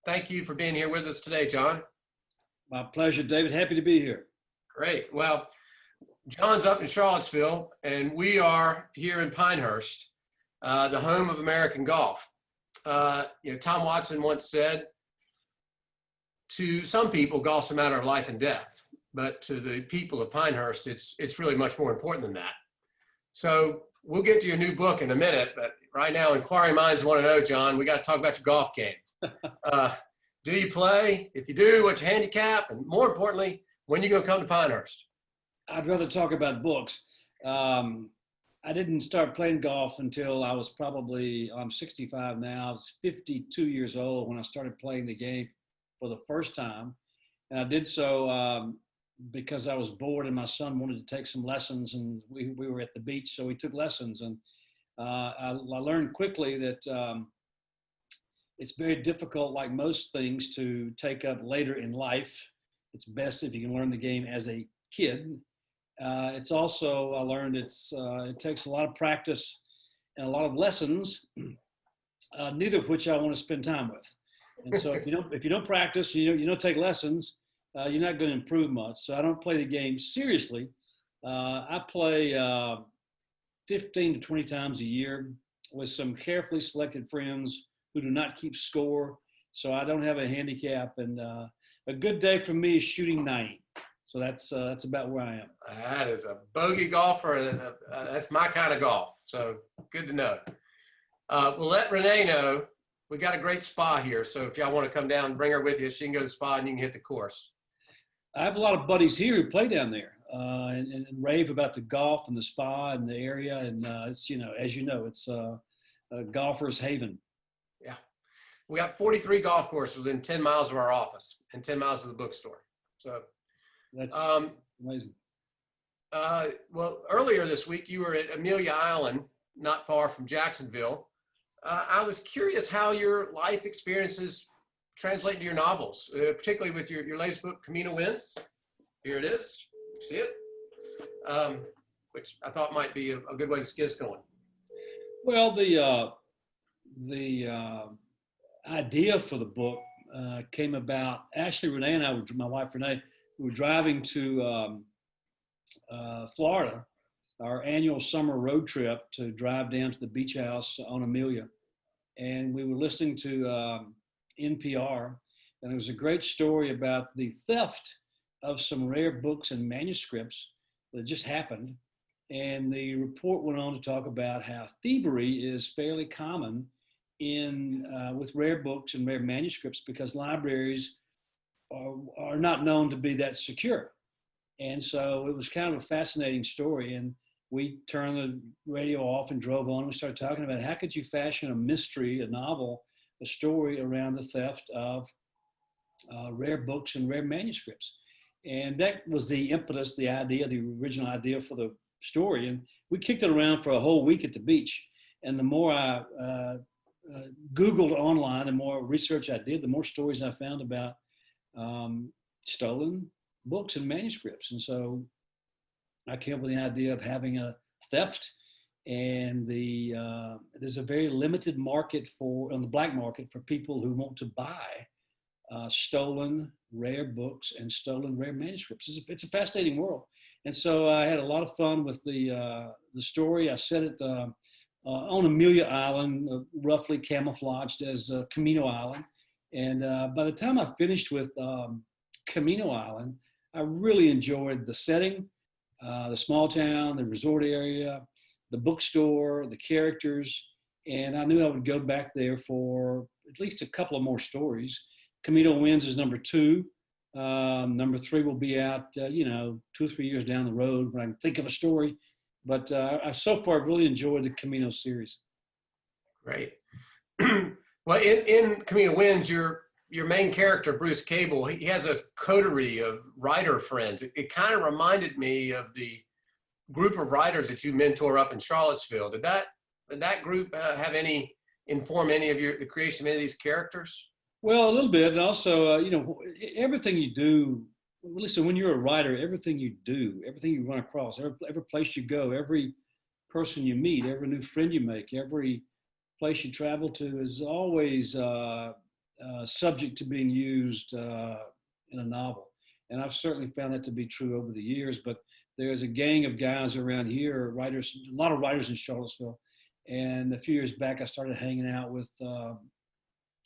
Thank you for being here with us today, John. My pleasure, David. Happy to be here. Great. Well, John's up in Charlottesville, and we are here in Pinehurst, the home of American golf. Tom Watson once said, to some people, golf's a matter of life and death, but to the people of Pinehurst, it's really much more important than that. So we'll get to your new book in a minute, but right now, inquiring minds want to know, John, we got to talk about your golf game. Do you play? If you do, what's your handicap? And more importantly, when you going to come to Pinehurst? I'd rather talk about books. I didn't start playing golf until I was I'm 65 now. I was 52 years old when I started playing the game for the first time. And I did so because I was bored and my son wanted to take some lessons, and we were at the beach, so we took lessons. And I learned quickly that it's very difficult, like most things, to take up later in life. It's best if you can learn the game as a kid. It's also, I learned it takes a lot of practice and a lot of lessons, neither of which I want to spend time with. And so if you don't practice, you don't take lessons, you're not going to improve much. So I don't play the game seriously. I play 15 to 20 times a year with some carefully selected friends who do not keep score. So I don't have a handicap, and a good day for me is shooting 90. So that's about where I am. That is a bogey golfer, and that's my kind of golf. So good to know. We'll let Renee know we got a great spa here. So if y'all want to come down, bring her with you. She can go to the spa and you can hit the course. I have a lot of buddies here who play down there and rave about the golf and the spa and the area. And it's, as you know, it's a golfer's haven. Yeah. We got 43 golf courses within 10 miles of our office and 10 miles of the bookstore. So that's amazing. Well, earlier this week, you were at Amelia Island, not far from Jacksonville. I was curious how your life experiences translate to your novels, particularly with your latest book, Camino Winds. Here it is. See it? Which I thought might be a good way to get us going. Well, the idea for the book came about. Actually, Renee and I, my wife Renee, we were driving to Florida, our annual summer road trip to drive down to the beach house on Amelia. And we were listening to NPR, and there was a great story about the theft of some rare books and manuscripts that just happened. And the report went on to talk about how thievery is fairly common with rare books and rare manuscripts because libraries are not known to be that secure. And so it was kind of a fascinating story. And we turned the radio off and drove on. We started talking about how could you fashion a mystery, a novel, a story around the theft of rare books and rare manuscripts. And that was the impetus, the idea, the original idea for the story. And we kicked it around for a whole week at the beach. And the more I Googled online, the more research I did, the more stories I found about stolen books and manuscripts. And so I came up with the idea of having a theft, and there's a very limited market on the black market for people who want to buy stolen rare books and stolen rare manuscripts. It's a fascinating world. And so I had a lot of fun with the story. I set it on Amelia Island, roughly camouflaged as Camino Island. And by the time I finished with Camino Island, I really enjoyed the setting, the small town, the resort area, the bookstore, the characters, and I knew I would go back there for at least a couple of more stories. Camino Winds is number 2. Number 3 will be out, 2 or 3 years down the road when I can think of a story. But so far, I've really enjoyed the Camino series. Great. Well, in Camino Winds, your main character, Bruce Cable, he has a coterie of writer friends. It kind of reminded me of the group of writers that you mentor up in Charlottesville. Did that group inform any of the creation of any of these characters? Well, a little bit. And also, everything you do, listen, when you're a writer, everything you do, everything you run across, every place you go, every person you meet, every new friend you make, every place you travel to is always subject to being used in a novel. And I've certainly found that to be true over the years. But there's a gang of guys around here, writers, a lot of writers in Charlottesville. And a few years back, I started hanging out with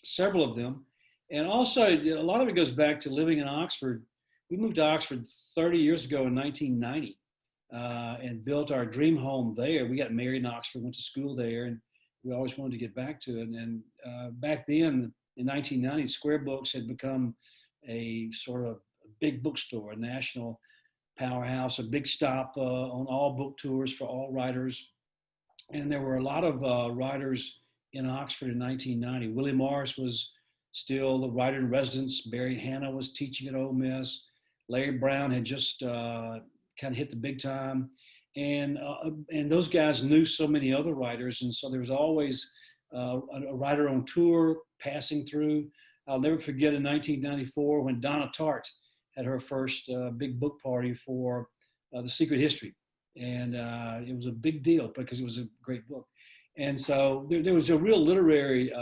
several of them. And also, a lot of it goes back to living in Oxford. We moved to Oxford 30 years ago in 1990 and built our dream home there. We got married in Oxford, went to school there, and we always wanted to get back to it. And back then, in 1990, Square Books had become a sort of big bookstore, a national powerhouse, a big stop on all book tours for all writers. And there were a lot of writers in Oxford in 1990. Willie Morris was still the writer in residence. Barry Hannah was teaching at Ole Miss. Larry Brown had just kind of hit the big time. And those guys knew so many other writers. And so there was always a writer on tour passing through. I'll never forget in 1994 when Donna Tartt had her first big book party for The Secret History. And it was a big deal because it was a great book. And so there was a real literary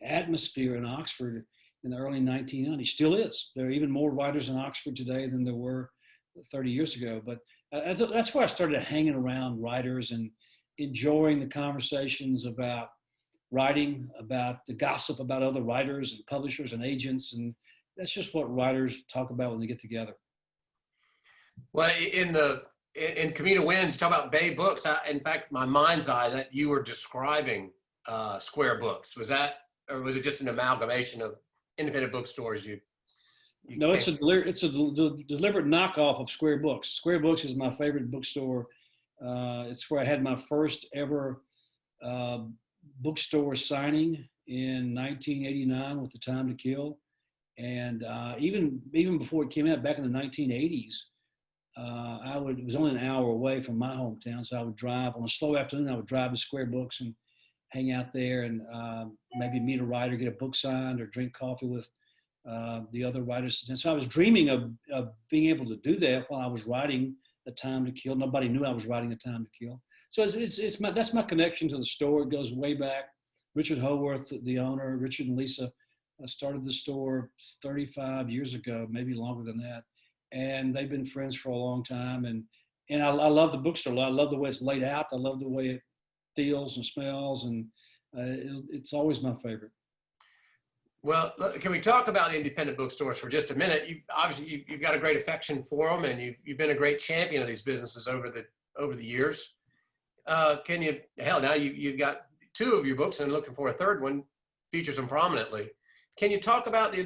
atmosphere in Oxford in the early 1990s. Still is. There are even more writers in Oxford today than there were 30 years ago. But that's where I started hanging around writers and enjoying the conversations about writing, about the gossip about other writers and publishers and agents. And that's just what writers talk about when they get together. Well, in Camino Winds, you talk about Bay Books. In fact, my mind's eye that you were describing Square Books. Was that, or was it just an amalgamation of independent bookstores? No, it's a deliberate knockoff of Square Books. Square Books is my favorite bookstore. It's where I had my first ever bookstore signing in 1989 with The Time to Kill. And even before it came out back in the 1980s, it was only an hour away from my hometown. So I would drive on a slow afternoon. I would drive to Square Books and hang out there and maybe meet a writer, get a book signed, or drink coffee with the other writers. And so I was dreaming of being able to do that while I was writing The Time to Kill. Nobody knew I was writing The Time to Kill. So that's my connection to the store. It goes way back. Richard Howarth, the owner, Richard and Lisa, started the store 35 years ago, maybe longer than that. And they've been friends for a long time. And I love the bookstore. I love the way it's laid out. I love the way it feels and smells. And it's always my favorite. Well, can we talk about the independent bookstores for just a minute? You've got a great affection for them, and you've been a great champion of these businesses over the years. Now you've got two of your books and looking for a third one, features them prominently. Can you talk about the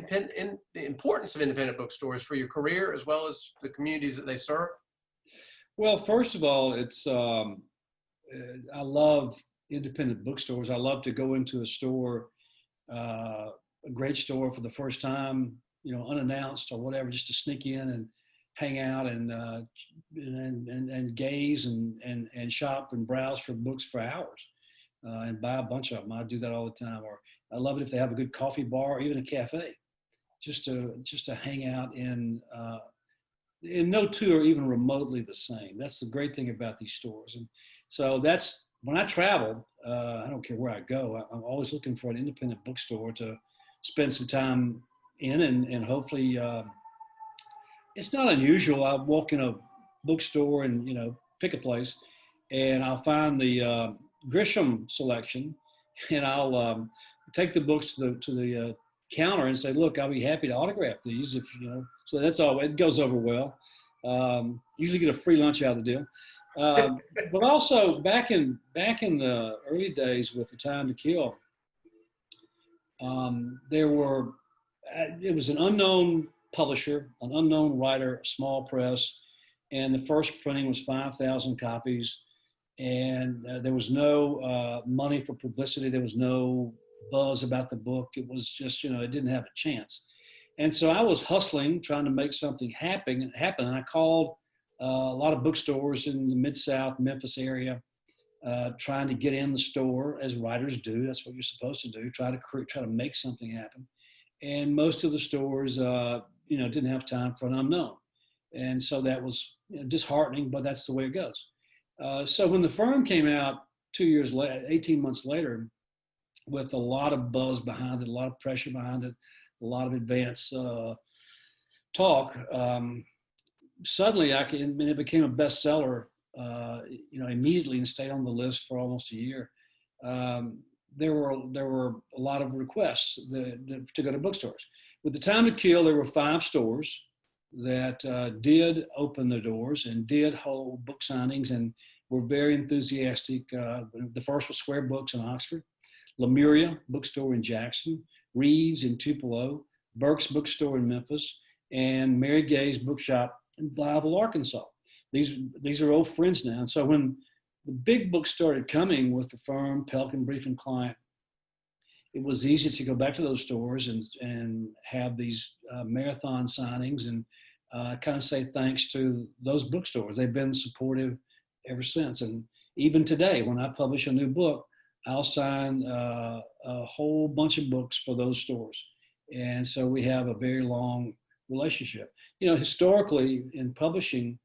importance of independent bookstores for your career as well as the communities that they serve? Well, first of all, I love independent bookstores. I love to go into a store, a great store for the first time, unannounced or whatever, just to sneak in and hang out and gaze and shop and browse for books for hours and buy a bunch of them. I do that all the time. Or I love it if they have a good coffee bar or even a cafe, just to hang out in. And no two are even remotely the same. That's the great thing about these stores. And so that's when I travel. I don't care where I go. I'm always looking for an independent bookstore to spend some time in, and hopefully it's not unusual. I walk in a bookstore and pick a place, and I'll find the Grisham selection, and I'll take the books to the counter and say, "Look, I'll be happy to autograph these if So that's all. It goes over well. Usually get a free lunch out of the deal. But also back in the early days with The Time to Kill, it was an unknown publisher, an unknown writer, small press, and the first printing was 5,000 copies, and there was no money for publicity. There was no buzz about the book. It was just, it didn't have a chance. And so I was hustling, trying to make something happen. And I called a lot of bookstores in the Mid-South, Memphis area, trying to get in the store, as writers do. That's what you're supposed to do, try to make something happen. And most of the stores, didn't have time for an unknown. And so that was disheartening, but that's the way it goes. So when the firm came out 2 years later, 18 months later, with a lot of buzz behind it, a lot of pressure behind it, a lot of advance talk. Suddenly, and it became a bestseller, immediately, and stayed on the list for almost a year. There were a lot of requests to go to bookstores. With The Time to Kill, there were 5 stores that did open their doors and did hold book signings and were very enthusiastic. The first was Square Books in Oxford, Lemuria Bookstore in Jackson, Reed's in Tupelo, Burke's Bookstore in Memphis, and Mary Gay's Bookshop in Blytheville, Arkansas. These are old friends now. And so when the big books started coming with the firm, Pelican Brief and Client, it was easy to go back to those stores and have these marathon signings and kind of say thanks to those bookstores. They've been supportive ever since. And even today, when I publish a new book, I'll sign a whole bunch of books for those stores. And so we have a very long relationship. Historically in publishing,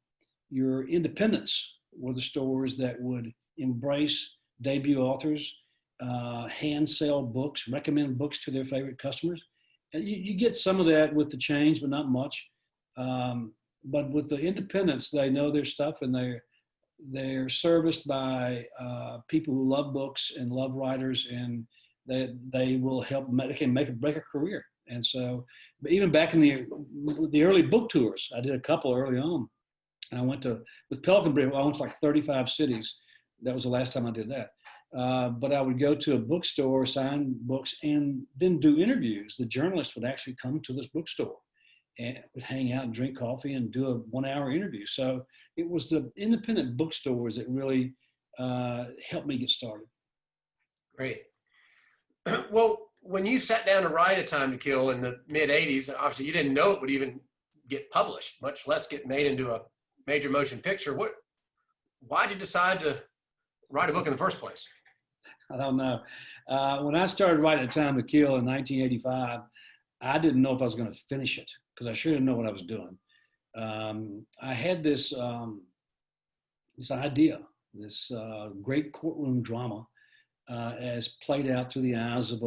your independents were the stores that would embrace debut authors, hand sell books, recommend books to their favorite customers. And you get some of that with the chains, but not much. But with the independents, they know their stuff, and they're serviced by people who love books and love writers, and they will help. They can make or break a career. And so, but even back in the early book tours, I did a couple early on. And I went with Pelican Brief, I went to like 35 cities. That was the last time I did that. But I would go to a bookstore, sign books, and then do interviews. The journalist would actually come to this bookstore and would hang out and drink coffee and do a 1-hour interview. So it was the independent bookstores that really helped me get started. Great. Well, when you sat down to write A Time to Kill in the mid-'80s, obviously you didn't know it would even get published, much less get made into a major motion picture. Why'd you decide to write a book in the first place? I don't know. When I started writing A Time to Kill in 1985, I didn't know if I was going to finish it because I sure didn't know what I was doing. I had this idea, this great courtroom drama as played out through the eyes of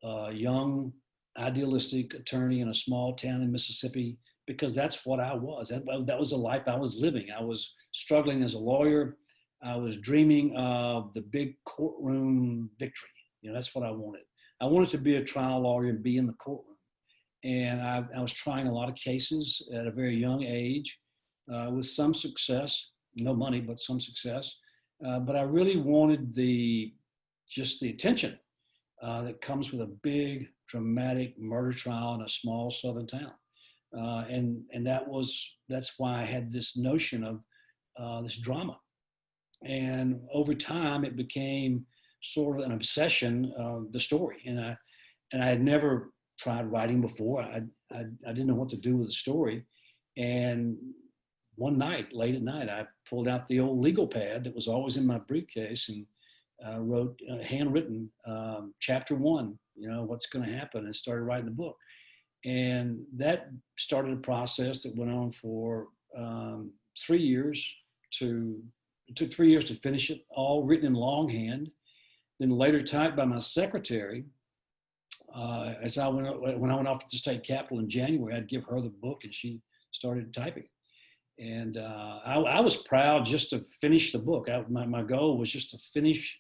a young, idealistic attorney in a small town in Mississippi, because that's what I was. That was the life I was living. I was struggling as a lawyer. I was dreaming of the big courtroom victory. That's what I wanted. I wanted to be a trial lawyer and be in the courtroom. And I was trying a lot of cases at a very young age with some success, no money, but some success. But I really wanted just the attention that comes with a big, dramatic murder trial in a small southern town. And that's why I had this notion of this drama. And over time, it became sort of an obsession of the story. And I had never tried writing before. I didn't know what to do with the story. And one night, late at night, I pulled out the old legal pad that was always in my briefcase and wrote handwritten chapter 1, what's going to happen, and started writing the book. And that started a process that went on for 3 years. It took 3 years to finish it, all written in longhand, then later typed by my secretary. When I went off to the state capitol in January, I'd give her the book and she started typing. And I was proud just to finish the book. My goal was just to finish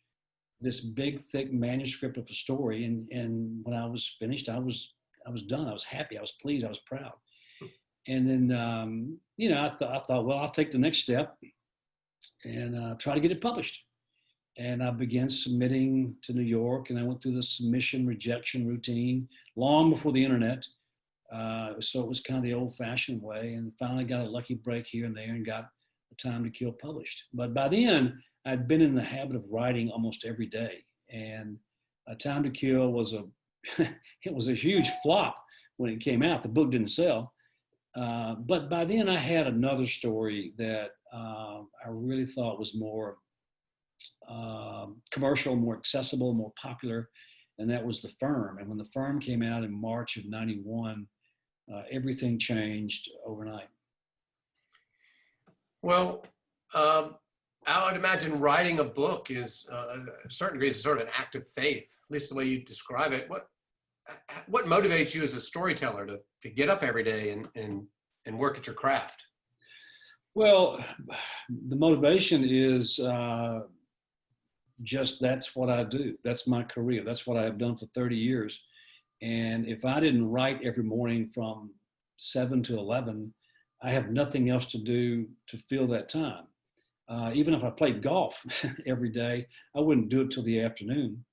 this big, thick manuscript of a story. And when I was finished, I was done. I was happy. I was pleased. I was proud. And then, I thought, well, I'll take the next step and try to get it published. And I began submitting to New York, and I went through the submission rejection routine long before the internet. So it was kind of the old-fashioned way, and finally got a lucky break here and there and got A Time to Kill published. But by then, I'd been in the habit of writing almost every day, and A Time to Kill was it was a huge flop when it came out. The book didn't sell. But by then, I had another story that I really thought was more commercial, more accessible, more popular, and that was The Firm. And when The Firm came out in March of '91, everything changed overnight. Well, out I would imagine writing a book is, a certain degree, is sort of an act of faith, at least the way you describe it. What motivates you as a storyteller to get up every day and work at your craft? Well, the motivation is just that's what I do. That's my career. That's what I have done for 30 years. And if I didn't write every morning from 7 to 11, I have nothing else to do to fill that time. Even if I played golf every day, I wouldn't do it till the afternoon.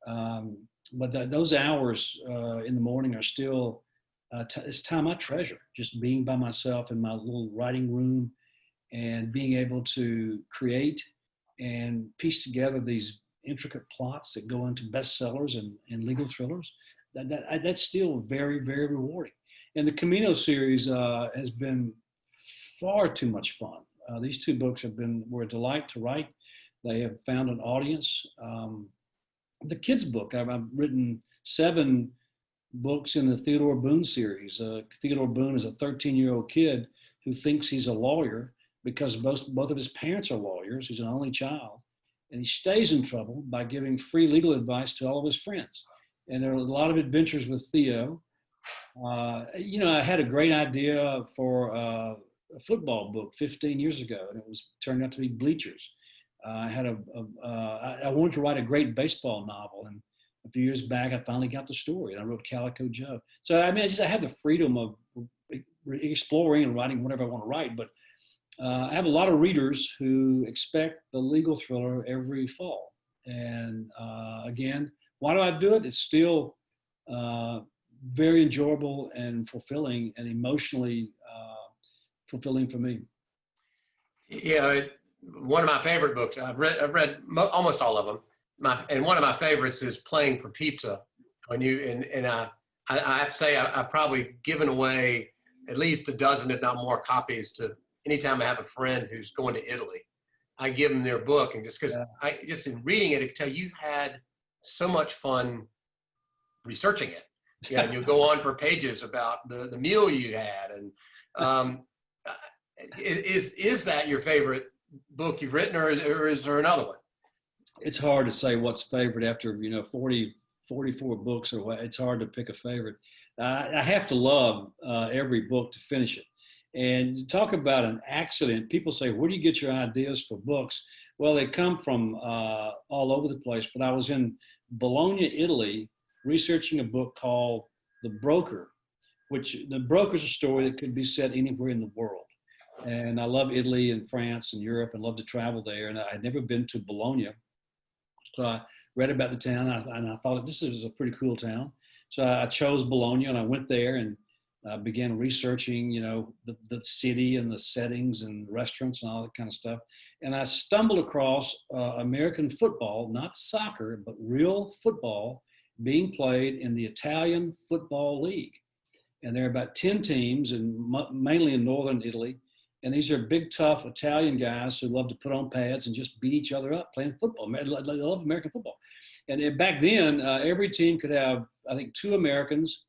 But those hours in the morning are still, it's time I treasure, just being by myself in my little writing room and being able to create and piece together these intricate plots that go into bestsellers and legal thrillers. That's still very, very rewarding. And the Camino series has been far too much fun. These two books were a delight to write. They have found an audience. The kids' book, I've written 7 books in the Theodore Boone series. Theodore Boone is a 13-year-old kid who thinks he's a lawyer because both of his parents are lawyers. He's an only child. And he stays in trouble by giving free legal advice to all of his friends. And there are a lot of adventures with Theo. I had a great idea for a football book 15 years ago, and it turned out to be Bleachers. I wanted to write a great baseball novel, and a few years back, I finally got the story, and I wrote Calico Joe. So, I have the freedom of exploring and writing whatever I want to write, but I have a lot of readers who expect the legal thriller every fall. And again, why do I do it? It's still very enjoyable and fulfilling and emotionally fulfilling for me. One of my favorite books, I've read almost all of them. And one of my favorites is Playing for Pizza. I have to say, I've probably given away at least a dozen, if not more, copies to anytime I have a friend who's going to Italy. I give them their book, and just because just in reading it, I could tell you had so much fun researching it. Yeah, and you go on for pages about the meal you had, and is that your favorite book you've written, or is there another one? It's hard to say what's favorite after 44 books, or what. It's hard to pick a favorite. I have to love every book to finish it. And talk about an accident. People say, where do you get your ideas for books? Well, they come from all over the place. But I was in Bologna, Italy, researching a book called The Broker, which the broker is a story that could be set anywhere in the world. And I love Italy and France and Europe and love to travel there. And I'd never been to Bologna. So I read about the town, and I thought this is a pretty cool town. So I chose Bologna, and I went there and began researching, the city and the settings and restaurants and all that kind of stuff. And I stumbled across American football, not soccer, but real football being played in the Italian Football League. And there are about 10 teams, and mainly in northern Italy. And these are big, tough Italian guys who love to put on pads and just beat each other up playing football. They love American football. And back then, every team could have, I think, 2 Americans.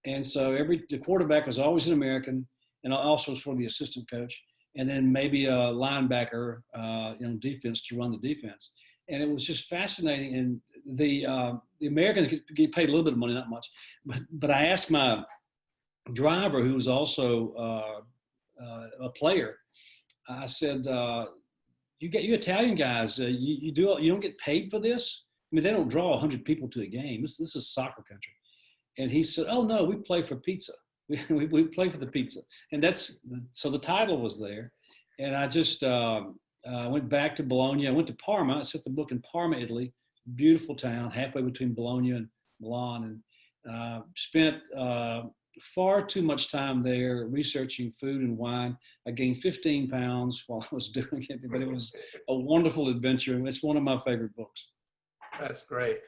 And so the quarterback was always an American, and also sort of the assistant coach, and then maybe a linebacker, defense to run the defense. And it was just fascinating. And the Americans get paid a little bit of money, not much. But I asked my driver, who was also a player, I said, "You Italian guys, you don't get paid for this? I mean, they don't draw 100 people to a game. This is soccer country." And he said, "Oh no, we play for pizza. We play for the pizza." And so the title was there. And I just went back to Bologna. I went to Parma. I set the book in Parma, Italy, beautiful town, halfway between Bologna and Milan, and spent far too much time there researching food and wine. I gained 15 pounds while I was doing it, but it was a wonderful adventure. And it's one of my favorite books. That's great.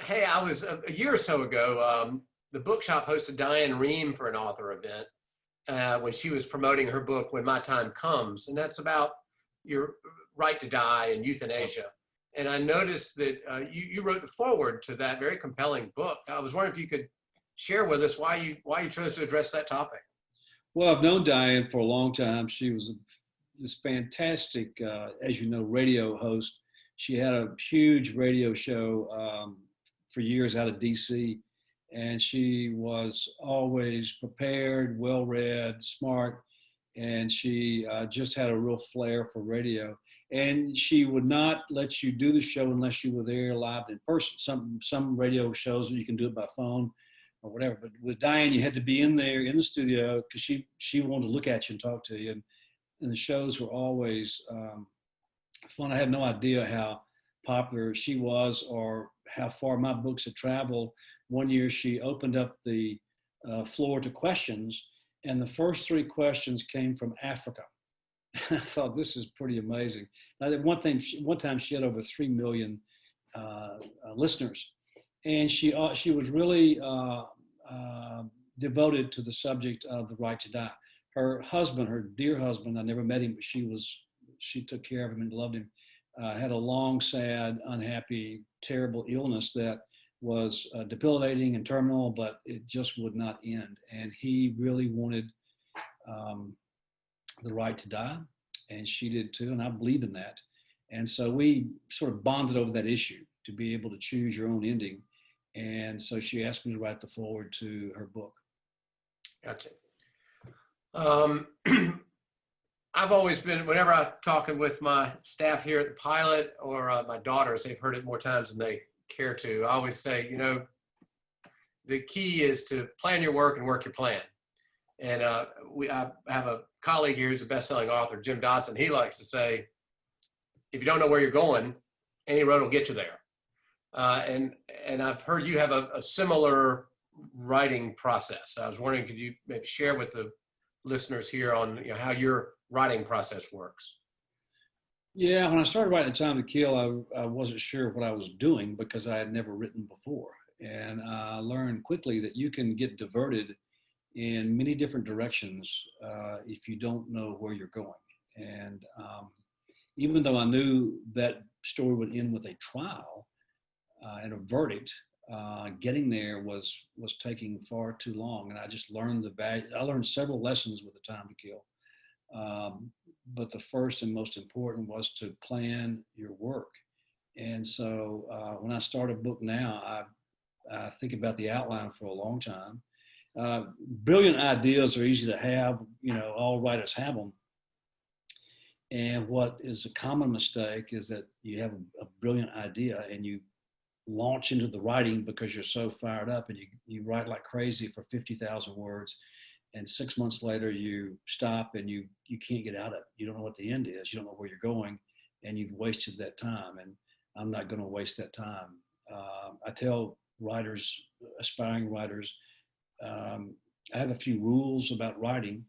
Hey, I was a year or so ago, the bookshop hosted Diane Rehm for an author event when she was promoting her book, When My Time Comes. And that's about your right to die and euthanasia. And I noticed that you wrote the foreword to that very compelling book. I was wondering if you could share with us why you chose to address that topic. Well, I've known Diane for a long time. She was this fantastic, as you know, radio host. She had a huge radio show for years out of DC, and she was always prepared, well-read, smart, and she just had a real flair for radio. And she would not let you do the show unless you were there live in person. Some radio shows you can do it by phone or whatever, but with Diane, you had to be in there in the studio because she wanted to look at you and talk to you. And the shows were always fun. I had no idea how popular she was or how far my books had traveled. One year she opened up the floor to questions, and the first 3 questions came from Africa. I thought, this is pretty amazing. Now, one time she had over 3 million listeners, and she was really devoted to the subject of the right to die. Her husband, her dear husband, I never met him, but she took care of him and loved him, had a long, sad, unhappy, terrible illness that was debilitating and terminal, but it just would not end. And he really wanted the right to die, and she did too, and I believe in that. And so we sort of bonded over that issue, to be able to choose your own ending. And so she asked me to write the foreword to her book. Gotcha. I've always been, whenever I'm talking with my staff here at the Pilot or my daughters, they've heard it more times than they care to. I always say, the key is to plan your work and work your plan. And I have a colleague here who's a best-selling author, Jim Dotson. He likes to say, if you don't know where you're going, any road will get you there. And I've heard you have a similar writing process. I was wondering, could you maybe share with the listeners here on how your writing process works? Yeah, when I started writing Time to Kill, I wasn't sure what I was doing because I had never written before. And I learned quickly that you can get diverted in many different directions if you don't know where you're going. And even though I knew that story would end with a trial and a verdict, getting there was taking far too long. And I just learned the value. I learned several lessons with The Time to Kill. But the first and most important was to plan your work. And so when I start a book now, I think about the outline for a long time. Brilliant ideas are easy to have, all writers have them. And what is a common mistake is that you have a brilliant idea and you launch into the writing because you're so fired up, and you write like crazy for 50,000 words. And 6 months later, you stop and you can't get out of it. You don't know what the end is. You don't know where you're going, and you've wasted that time. And I'm not going to waste that time. I tell writers, aspiring writers, I have a few rules about writing.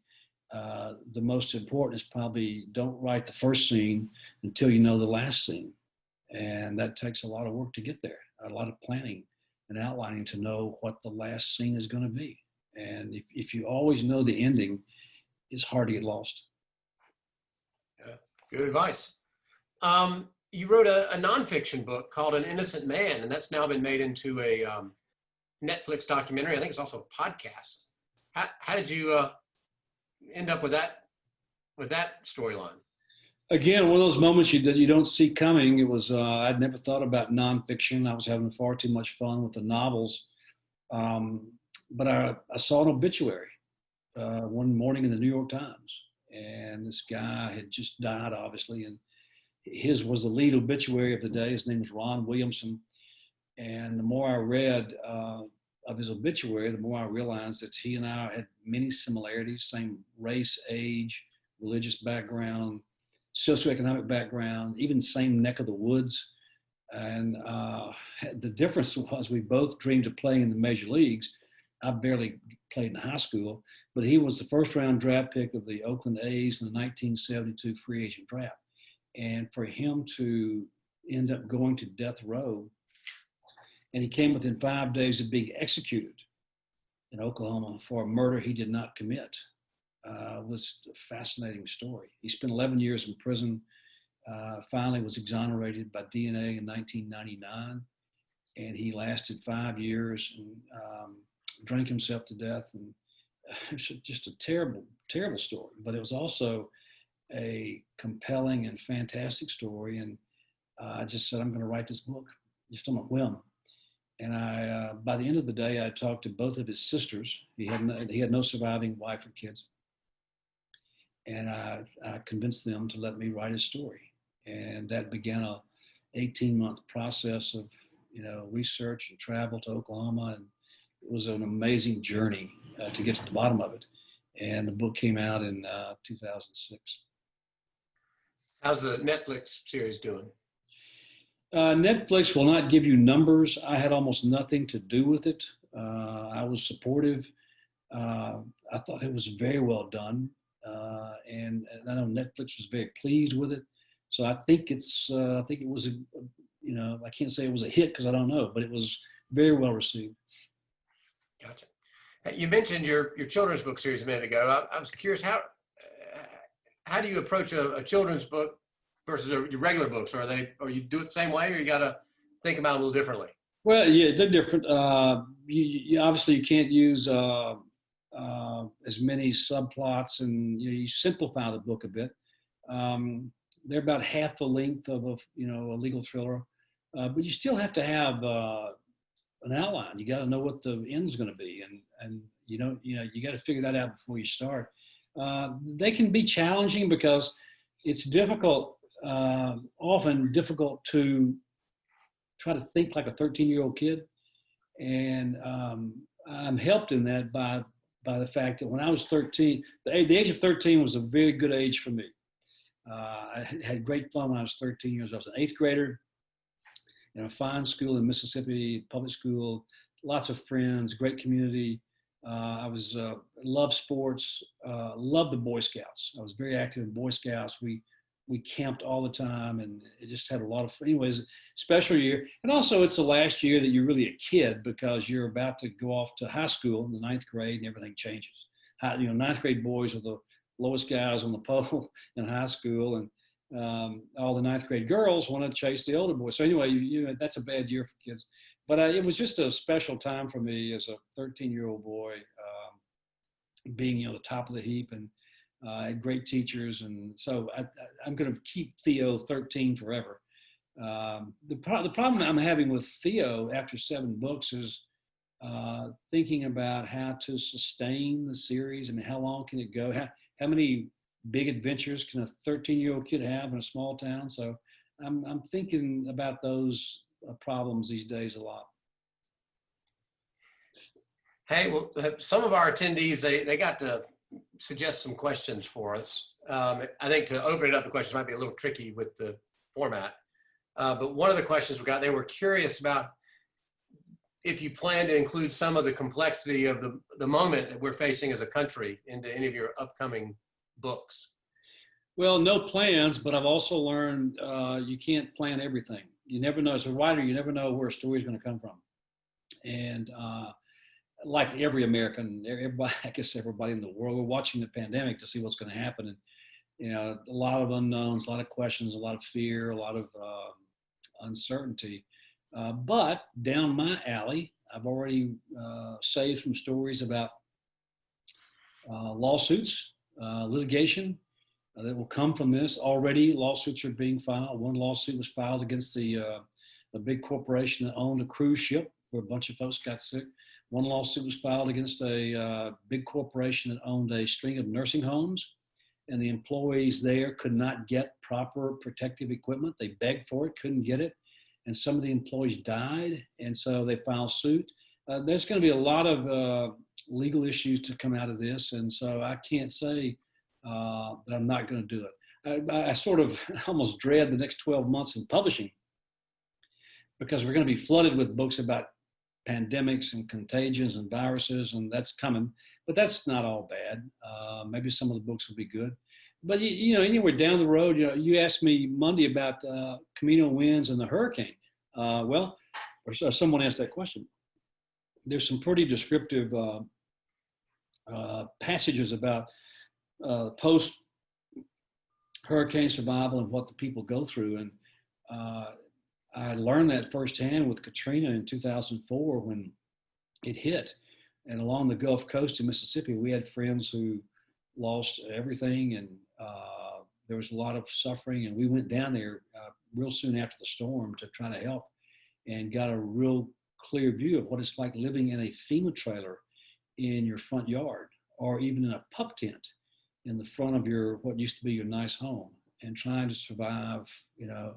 The most important is probably don't write the first scene until you know the last scene. And that takes a lot of work to get there, a lot of planning and outlining to know what the last scene is going to be. And if you always know the ending, it's hard to get lost. Yeah, good advice. You wrote a nonfiction book called An Innocent Man, and that's now been made into a Netflix documentary. I think it's also a podcast. How did you end up with that storyline? Again, one of those moments you don't see coming. It was I'd never thought about nonfiction. I was having far too much fun with the novels. But I saw an obituary one morning in the New York Times, and this guy had just died, obviously, and his was the lead obituary of the day. His name was Ron Williamson, and the more I read of his obituary, the more I realized that he and I had many similarities: same race, age, religious background, socioeconomic background, even same neck of the woods. And the difference was we both dreamed of playing in the major leagues. I barely played in high school, but he was the first round draft pick of the Oakland A's in the 1972 free agent draft. And for him to end up going to death row, and he came within 5 days of being executed in Oklahoma for a murder he did not commit, was a fascinating story. He spent 11 years in prison, finally was exonerated by DNA in 1999, and he lasted 5 years and drank himself to death. And it was just a terrible, terrible story. But it was also a compelling and fantastic story. And I just said, I'm going to write this book just on a whim. And by the end of the day, I talked to both of his sisters. He had no surviving wife or kids. And I convinced them to let me write his story. And that began a 18-month process of, research and travel to Oklahoma. And it was an amazing journey to get to the bottom of it. And the book came out in 2006. How's the Netflix series doing? Netflix will not give you numbers. I had almost nothing to do with it. I was supportive. I thought it was very well done. And I know Netflix was very pleased with it. So I think it was I can't say it was a hit because I don't know, but it was very well received. Gotcha. You mentioned your children's book series a minute ago. I was curious, how do you approach a children's book versus your regular books? Or you do it the same way, or you got to think about it a little differently? Well, yeah, they're different. You obviously you can't use as many subplots, and you simplify the book a bit. They're about half the length of a legal thriller, but you still have to have an outline. You got to know what the end's going to be, and you got to figure that out before you start. They can be challenging because it's difficult, often difficult to try to think like a 13-year-old kid, and I'm helped in that by the fact that when I was 13, the age of 13 was a very good age for me. I had great fun when I was 13 years old. I was an 8th grader in a fine school in Mississippi, public school, lots of friends, great community. I loved sports, loved the Boy Scouts. I was very active in Boy Scouts. We camped all the time, and it just had a lot of fun. Anyways, special year. And also it's the last year that you're really a kid because you're about to go off to high school in the 9th grade and everything changes. 9th grade boys are the lowest guys on the pole in high school, and all the 9th grade girls want to chase the older boys. So anyway, that's a bad year for kids. But it was just a special time for me as a 13-year-old boy, being the top of the heap, and I had great teachers, and so I'm going to keep Theo 13 forever. The problem I'm having with Theo after 7 books is thinking about how to sustain the series. I mean, how long can it go? How many big adventures can a 13-year-old kid have in a small town? So I'm thinking about those problems these days a lot. Hey, well, some of our attendees, they got to suggest some questions for us. I think to open it up to questions might be a little tricky with the format. But one of the questions we got, they were curious about if you plan to include some of the complexity of the moment that we're facing as a country into any of your upcoming books. Well, no plans, but I've also learned you can't plan everything. You never know. As a writer, you never know where a story is going to come from. And like every American, I guess everybody in the world, we're watching the pandemic to see what's going to happen. And, a lot of unknowns, a lot of questions, a lot of fear, a lot of uncertainty. But down my alley, I've already saved some stories about lawsuits, litigation that will come from this. Already lawsuits are being filed. One lawsuit was filed against a big corporation that owned a cruise ship where a bunch of folks got sick. One lawsuit was filed against a big corporation that owned a string of nursing homes, and the employees there could not get proper protective equipment. They begged for it, couldn't get it, and some of the employees died, and so they filed suit. There's going to be a lot of legal issues to come out of this, and so I can't say that I'm not going to do it. I sort of almost dread the next 12 months in publishing because we're going to be flooded with books about pandemics and contagions and viruses, and that's coming. But that's not all bad. Maybe some of the books will be good. But, anywhere down the road, you asked me Monday about Camino winds and the hurricane. Or someone asked that question. There's some pretty descriptive passages about post-hurricane survival and what the people go through. And I learned that firsthand with Katrina in 2004 when it hit. And along the Gulf Coast in Mississippi, we had friends who lost everything and there was a lot of suffering, and we went down there real soon after the storm to try to help, and got a real clear view of what it's like living in a FEMA trailer in your front yard, or even in a pup tent in the front of your what used to be your nice home, and trying to survive,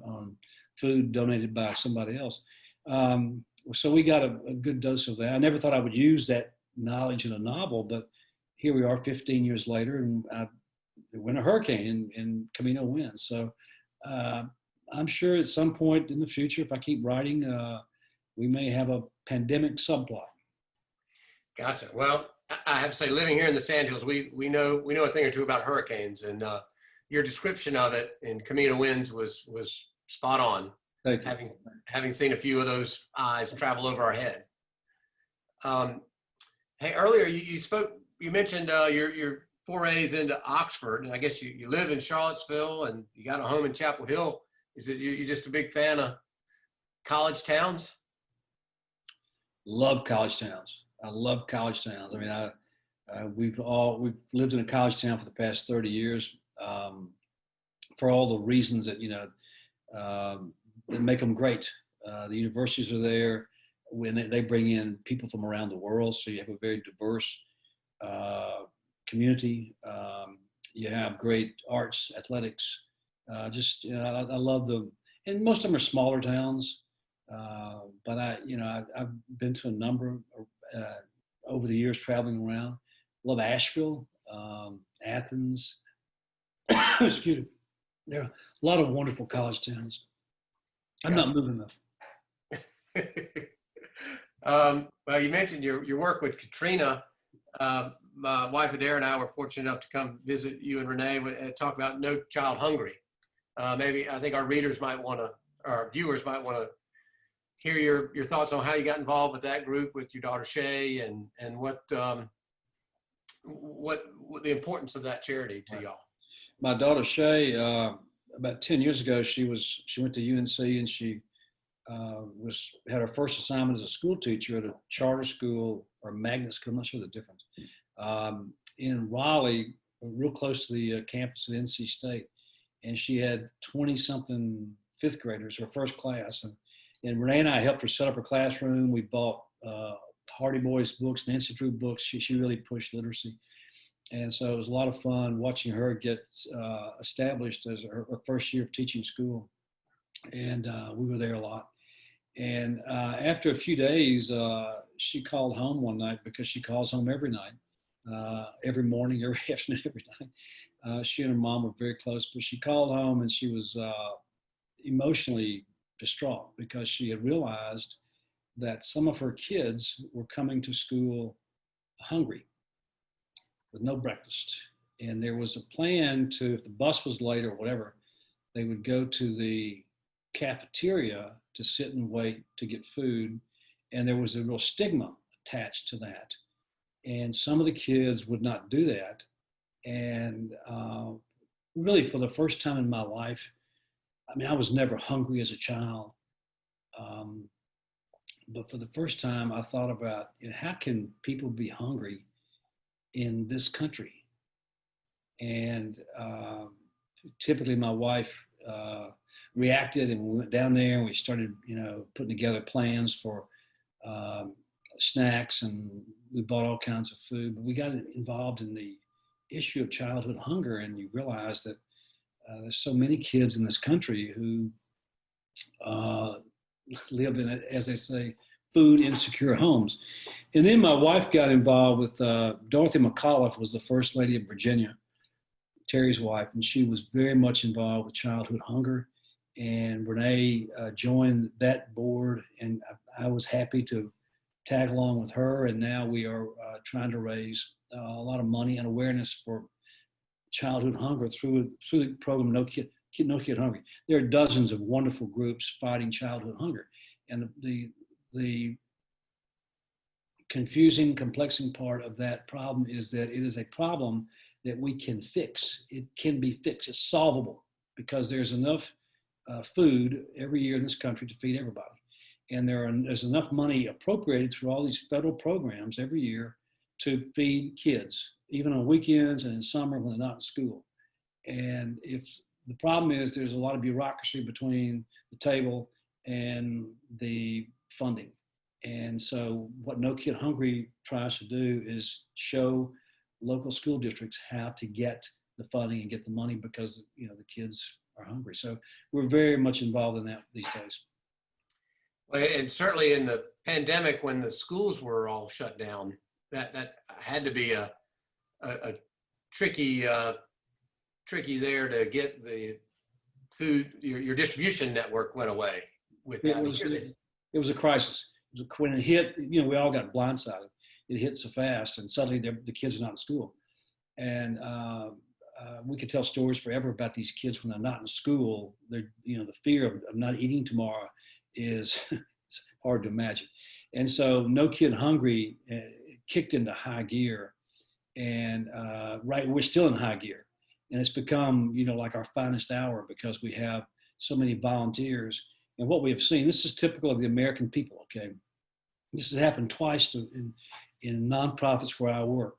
on food donated by somebody else. So we got a good dose of that. I never thought I would use that knowledge in a novel, but here we are 15 years later, and I win a hurricane and Camino wins. So I'm sure at some point in the future, if I keep writing, we may have a pandemic subplot. Gotcha. Well, I have to say, living here in the Sandhills, we know a thing or two about hurricanes, and your description of it in Camino Winds was spot on. Thank you. Having seen a few of those eyes travel over our head. Hey, earlier you mentioned your forays into Oxford, and I guess you live in Charlottesville and you got a home in Chapel Hill. Is it you're just a big fan of college towns? Love college towns. I love college towns. I mean, we've lived in a college town for the past 30 years, for all the reasons that that make them great. The universities are there when they bring in people from around the world, so you have a very diverse community. You have great arts, athletics. I love them, and most of them are smaller towns. But I've been to a number over the years traveling around. Love Asheville, Athens. Excuse me. There are a lot of wonderful college towns. I'm not moving enough. Well, you mentioned your work with Katrina. My wife Adair and I were fortunate enough to come visit you and Renee and talk about No Child Hungry. Maybe I think our viewers might want to hear your thoughts on how you got involved with that group with your daughter Shay, and what the importance of that charity to y'all. My daughter Shay, about 10 years ago, she went to UNC, and she had her first assignment as a school teacher at a charter school or magnet school. I'm not sure the difference. In Raleigh, real close to the campus at NC State, and she had 20-something fifth graders, her first class, and Renee and I helped her set up her classroom. We bought Hardy Boys books, Nancy Drew books. She really pushed literacy. And so it was a lot of fun watching her get established as her first year of teaching school. And we were there a lot. And after a few days, she called home one night, because she calls home every night, every morning, every afternoon, every night. She and her mom were very close, but she called home and she was emotionally distraught, because she had realized that some of her kids were coming to school hungry with no breakfast. And there was a plan to, if the bus was late or whatever, they would go to the cafeteria to sit and wait to get food. And there was a real stigma attached to that. And some of the kids would not do that. And really, for the first time in my life, I mean, I was never hungry as a child. But for the first time, I thought about, how can people be hungry in this country? And typically my wife reacted, and we went down there and we started, putting together plans for snacks, and we bought all kinds of food. But we got involved in the issue of childhood hunger, and you realize that there's so many kids in this country who live in, as they say, food insecure homes. And then my wife got involved with Dorothy McAuliffe, was the First Lady of Virginia, Terry's wife, and she was very much involved with childhood hunger. And Renee joined that board, and I was happy to tag along with her. And now we are trying to raise a lot of money and awareness for childhood hunger through the program No Kid Hungry. There are dozens of wonderful groups fighting childhood hunger, and the confusing, complexing part of that problem is that it is a problem that we can fix. It can be fixed. It's solvable, because there's enough food every year in this country to feed everybody, and there's enough money appropriated through all these federal programs every year to feed kids, even on weekends and in summer when they're not in school. And if the problem is there's a lot of bureaucracy between the table and the funding. And so what No Kid Hungry tries to do is show local school districts how to get the funding and get the money because, you know, the kids are hungry. So we're very much involved in that these days. Well, and certainly in the pandemic, when the schools were all shut down, that had to be a tricky there to get the food. Your distribution network went away with that. It was a crisis. When it hit, you know, we all got blindsided. It hit so fast, and suddenly the kids are not in school. And we could tell stories forever about these kids when they're not in school. They're, you know, the fear of not eating tomorrow is it's hard to imagine. And so No Kid Hungry kicked into high gear, and right, we're still in high gear, and it's become, you know, like our finest hour because we have so many volunteers. And what we have seen, this is typical of the American people, okay? This has happened twice in nonprofits where I work.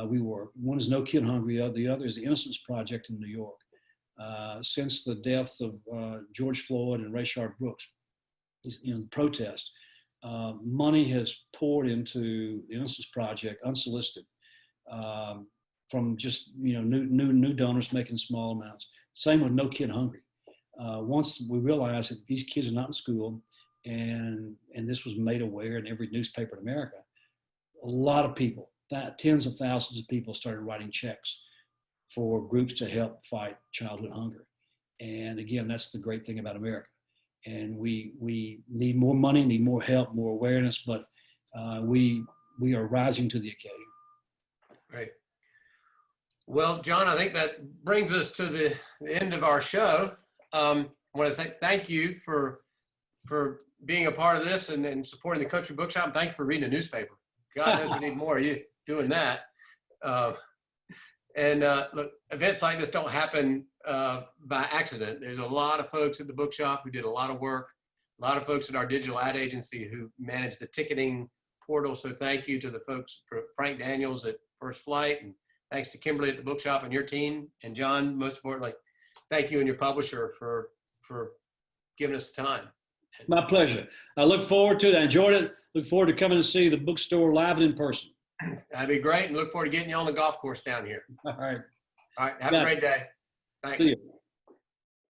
We work. One is No Kid Hungry, the other is the Innocence Project in New York. Since the deaths of George Floyd and Rayshard Brooks, you know, the protest, money has poured into the Innocence Project unsolicited from just, you know, new donors making small amounts. Same with No Kid Hungry. Once we realized that these kids are not in school, and this was made aware in every newspaper in America, a lot of people, tens of thousands of people started writing checks for groups to help fight childhood hunger. And again, that's the great thing about America. And we need more money, need more help, more awareness, but we are rising to the occasion. Right. Well, John, I think that brings us to the end of our show. I want to say thank you for being a part of this and supporting the Country Bookshop. And thank you for reading a newspaper. God knows we need more of you doing that. Look, events like this don't happen by accident. There's a lot of folks at the bookshop who did a lot of work, a lot of folks at our digital ad agency who managed the ticketing portal. So thank you to the folks, for Frank Daniels at First Flight, and thanks to Kimberly at the bookshop and your team. And John, most importantly, thank you and your publisher for giving us the time. My pleasure. I look forward to it. I enjoyed it. Look forward to coming to see the bookstore live and in person. That'd be great. And look forward to getting you on the golf course down here. All right. All right. Have a great day. Thanks. See you.